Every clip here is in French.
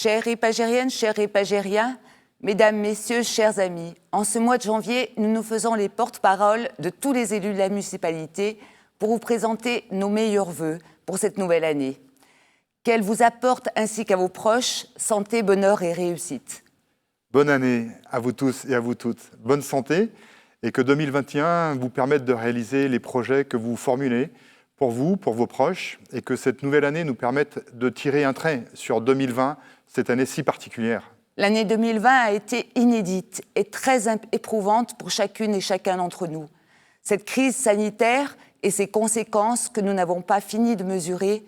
Chères Ripagériennes, chers Ripagériens, mesdames, messieurs, chers amis, en ce mois de janvier, nous nous faisons les porte-parole de tous les élus de la municipalité pour vous présenter nos meilleurs vœux pour cette nouvelle année. Qu'elle vous apporte ainsi qu'à vos proches santé, bonheur et réussite. Bonne année à vous tous et à vous toutes. Bonne santé et que 2021 vous permette de réaliser les projets que vous formulez pour vous, pour vos proches, et que cette nouvelle année nous permette de tirer un trait sur 2020, cette année si particulière. L'année 2020 a été inédite et très éprouvante pour chacune et chacun d'entre nous. Cette crise sanitaire et ses conséquences que nous n'avons pas fini de mesurer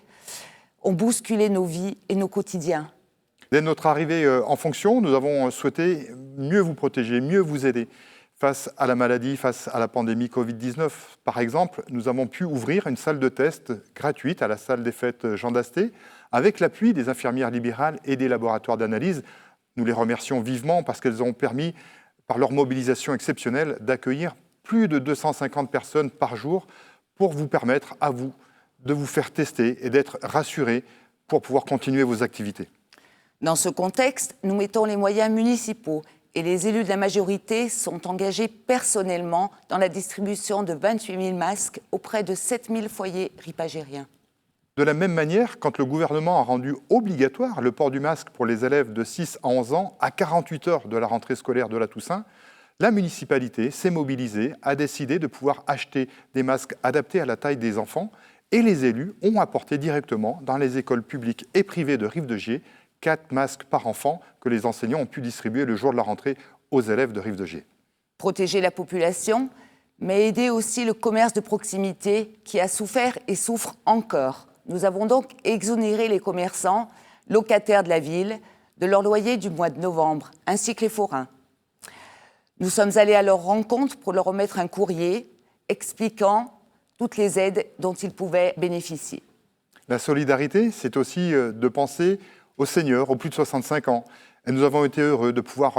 ont bousculé nos vies et nos quotidiens. Dès notre arrivée en fonction, nous avons souhaité mieux vous protéger, mieux vous aider. Face à la maladie, face à la pandémie Covid-19, par exemple, nous avons pu ouvrir une salle de test gratuite à la salle des fêtes Jean d'Asté, avec l'appui des infirmières libérales et des laboratoires d'analyse. Nous les remercions vivement parce qu'elles ont permis, par leur mobilisation exceptionnelle, d'accueillir plus de 250 personnes par jour pour vous permettre, à vous, de vous faire tester et d'être rassurés pour pouvoir continuer vos activités. Dans ce contexte, nous mettons les moyens municipaux et les élus de la majorité sont engagés personnellement dans la distribution de 28 000 masques auprès de 7 000 foyers ripagériens. De la même manière, quand le gouvernement a rendu obligatoire le port du masque pour les élèves de 6 à 11 ans à 48 heures de la rentrée scolaire de la Toussaint, la municipalité s'est mobilisée, a décidé de pouvoir acheter des masques adaptés à la taille des enfants et les élus ont apporté directement dans les écoles publiques et privées de Rive-de-Gier 4 masques par enfant que les enseignants ont pu distribuer le jour de la rentrée aux élèves de Rive-de-Gier. Protéger la population, mais aider aussi le commerce de proximité qui a souffert et souffre encore. Nous avons donc exonéré les commerçants, locataires de la ville, de leur loyer du mois de novembre, ainsi que les forains. Nous sommes allés à leur rencontre pour leur remettre un courrier expliquant toutes les aides dont ils pouvaient bénéficier. La solidarité, c'est aussi de penser aux seniors, aux plus de 65 ans. Et nous avons été heureux de pouvoir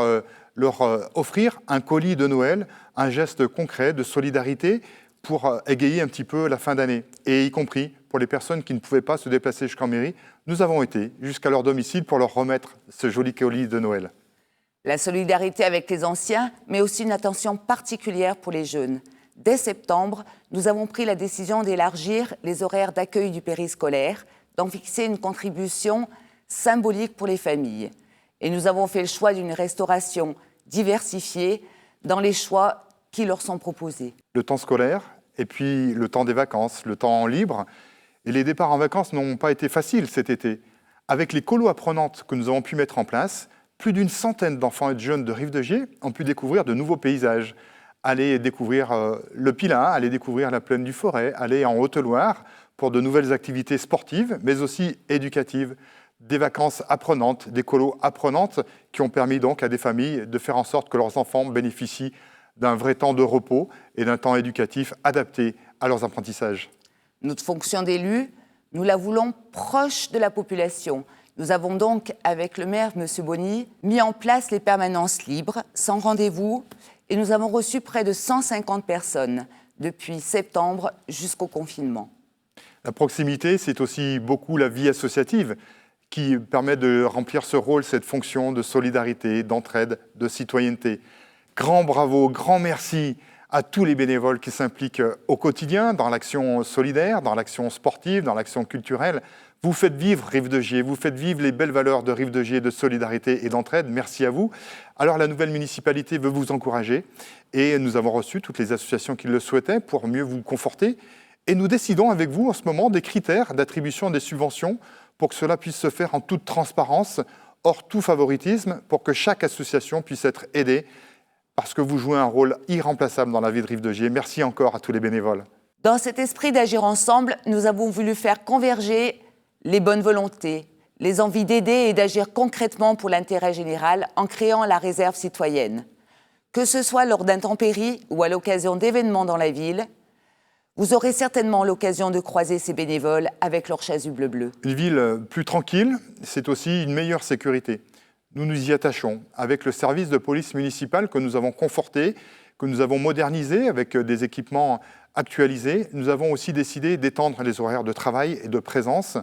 leur offrir un colis de Noël, un geste concret de solidarité pour égayer un petit peu la fin d'année. Et y compris pour les personnes qui ne pouvaient pas se déplacer jusqu'en mairie, nous avons été jusqu'à leur domicile pour leur remettre ce joli colis de Noël. La solidarité avec les anciens, mais aussi une attention particulière pour les jeunes. Dès septembre, nous avons pris la décision d'élargir les horaires d'accueil du périscolaire, d'en fixer une contribution symbolique pour les familles. Et nous avons fait le choix d'une restauration diversifiée dans les choix qui leur sont proposés. Le temps scolaire, et puis le temps des vacances, le temps libre. Et les départs en vacances n'ont pas été faciles cet été. Avec les colos apprenantes que nous avons pu mettre en place, plus d'une centaine d'enfants et de jeunes de Rive-de-Gier ont pu découvrir de nouveaux paysages. Aller découvrir le Pilat, aller découvrir la plaine du Forêt, aller en Haute-Loire pour de nouvelles activités sportives, mais aussi éducatives. Des vacances apprenantes, des colos apprenantes qui ont permis donc à des familles de faire en sorte que leurs enfants bénéficient d'un vrai temps de repos et d'un temps éducatif adapté à leurs apprentissages. Notre fonction d'élu, nous la voulons proche de la population. Nous avons donc, avec le maire, M. Bonny, mis en place les permanences libres, sans rendez-vous, et nous avons reçu près de 150 personnes depuis septembre jusqu'au confinement. La proximité, c'est aussi beaucoup la vie associative qui permet de remplir ce rôle, cette fonction de solidarité, d'entraide, de citoyenneté. Grand bravo, grand merci à tous les bénévoles qui s'impliquent au quotidien dans l'action solidaire, dans l'action sportive, dans l'action culturelle. Vous faites vivre Rive-de-Gier, vous faites vivre les belles valeurs de Rive-de-Gier, de solidarité et d'entraide. Merci à vous. Alors la nouvelle municipalité veut vous encourager et nous avons reçu toutes les associations qui le souhaitaient pour mieux vous conforter. Et nous décidons avec vous en ce moment des critères d'attribution des subventions pour que cela puisse se faire en toute transparence, hors tout favoritisme, pour que chaque association puisse être aidée parce que vous jouez un rôle irremplaçable dans la vie de Rive-de-Gier. Merci encore à tous les bénévoles. Dans cet esprit d'agir ensemble, nous avons voulu faire converger les bonnes volontés, les envies d'aider et d'agir concrètement pour l'intérêt général en créant la réserve citoyenne. Que ce soit lors d'intempéries ou à l'occasion d'événements dans la ville, vous aurez certainement l'occasion de croiser ces bénévoles avec leur chasuble bleu. Une ville plus tranquille, c'est aussi une meilleure sécurité. Nous nous y attachons avec le service de police municipale que nous avons conforté, que nous avons modernisé avec des équipements actualisés. Nous avons aussi décidé d'étendre les horaires de travail et de présence.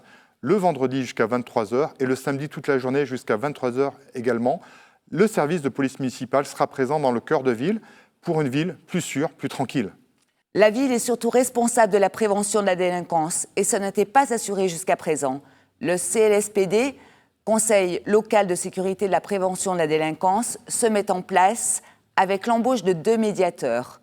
le vendredi jusqu'à 23h et le samedi toute la journée jusqu'à 23h également. Le service de police municipale sera présent dans le cœur de ville pour une ville plus sûre, plus tranquille. La ville est surtout responsable de la prévention de la délinquance et ça n'était pas assuré jusqu'à présent. Le CLSPD, Conseil local de sécurité de la prévention de la délinquance, se met en place avec l'embauche de 2 médiateurs,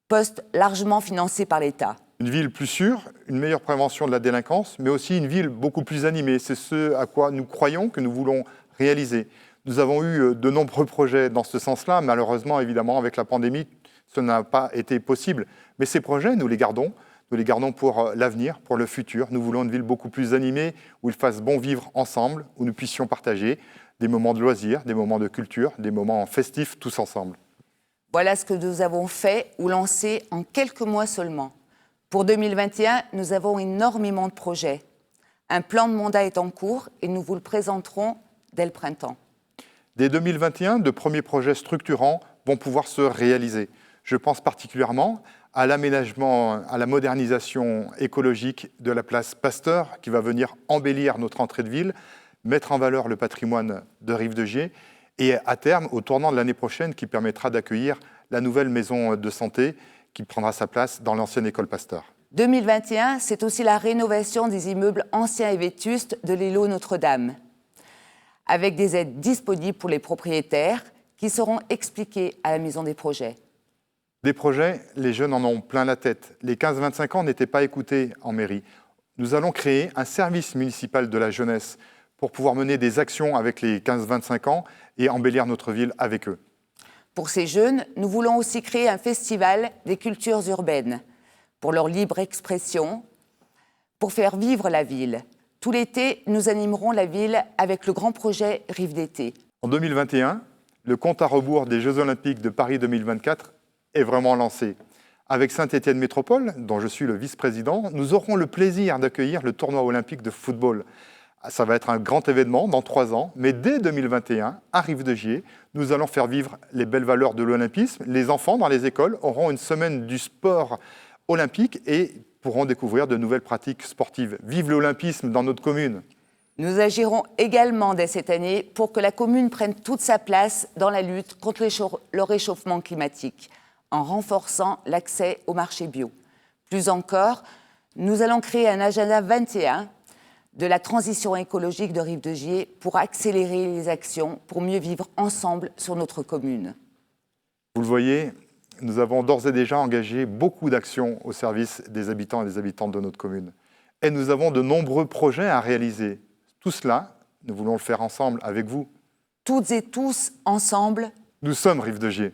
postes largement financés par l'État. Une ville plus sûre, une meilleure prévention de la délinquance, mais aussi une ville beaucoup plus animée. C'est ce à quoi nous croyons, que nous voulons réaliser. Nous avons eu de nombreux projets dans ce sens-là. Malheureusement, évidemment, avec la pandémie, ce n'a pas été possible. Mais ces projets, nous les gardons. Nous les gardons pour l'avenir, pour le futur. Nous voulons une ville beaucoup plus animée, où il fasse bon vivre ensemble, où nous puissions partager des moments de loisirs, des moments de culture, des moments festifs tous ensemble. Voilà ce que nous avons fait ou lancé en quelques mois seulement. Pour 2021, nous avons énormément de projets. Un plan de mandat est en cours et nous vous le présenterons dès le printemps. Dès 2021, de premiers projets structurants vont pouvoir se réaliser. Je pense particulièrement à l'aménagement, à la modernisation écologique de la place Pasteur, qui va venir embellir notre entrée de ville, mettre en valeur le patrimoine de Rive-de-Gier, et à terme, au tournant de l'année prochaine, qui permettra d'accueillir la nouvelle maison de santé qui prendra sa place dans l'ancienne école Pasteur. 2021, c'est aussi la rénovation des immeubles anciens et vétustes de l'îlot Notre-Dame, avec des aides disponibles pour les propriétaires qui seront expliquées à la Maison des projets. Des projets, les jeunes en ont plein la tête. Les 15-25 ans n'étaient pas écoutés en mairie. Nous allons créer un service municipal de la jeunesse pour pouvoir mener des actions avec les 15-25 ans et embellir notre ville avec eux. Pour ces jeunes, nous voulons aussi créer un festival des cultures urbaines pour leur libre expression, pour faire vivre la ville. Tout l'été, nous animerons la ville avec le grand projet Rive d'été. En 2021, le compte à rebours des Jeux Olympiques de Paris 2024 est vraiment lancé. Avec Saint-Étienne Métropole, dont je suis le vice-président, nous aurons le plaisir d'accueillir le tournoi olympique de football. Ça va être un grand événement dans 3 ans, mais dès 2021, à Rive-de-Gier, nous allons faire vivre les belles valeurs de l'olympisme. Les enfants dans les écoles auront une semaine du sport olympique et pourront découvrir de nouvelles pratiques sportives. Vive l'olympisme dans notre commune! Nous agirons également dès cette année pour que la commune prenne toute sa place dans la lutte contre le réchauffement climatique, en renforçant l'accès au marché bio. Plus encore, nous allons créer un agenda 21 de la transition écologique de Rive-de-Gier pour accélérer les actions, pour mieux vivre ensemble sur notre commune. Vous le voyez, nous avons d'ores et déjà engagé beaucoup d'actions au service des habitants et des habitantes de notre commune. Et nous avons de nombreux projets à réaliser. Tout cela, nous voulons le faire ensemble avec vous. Toutes et tous ensemble, nous sommes Rive-de-Gier.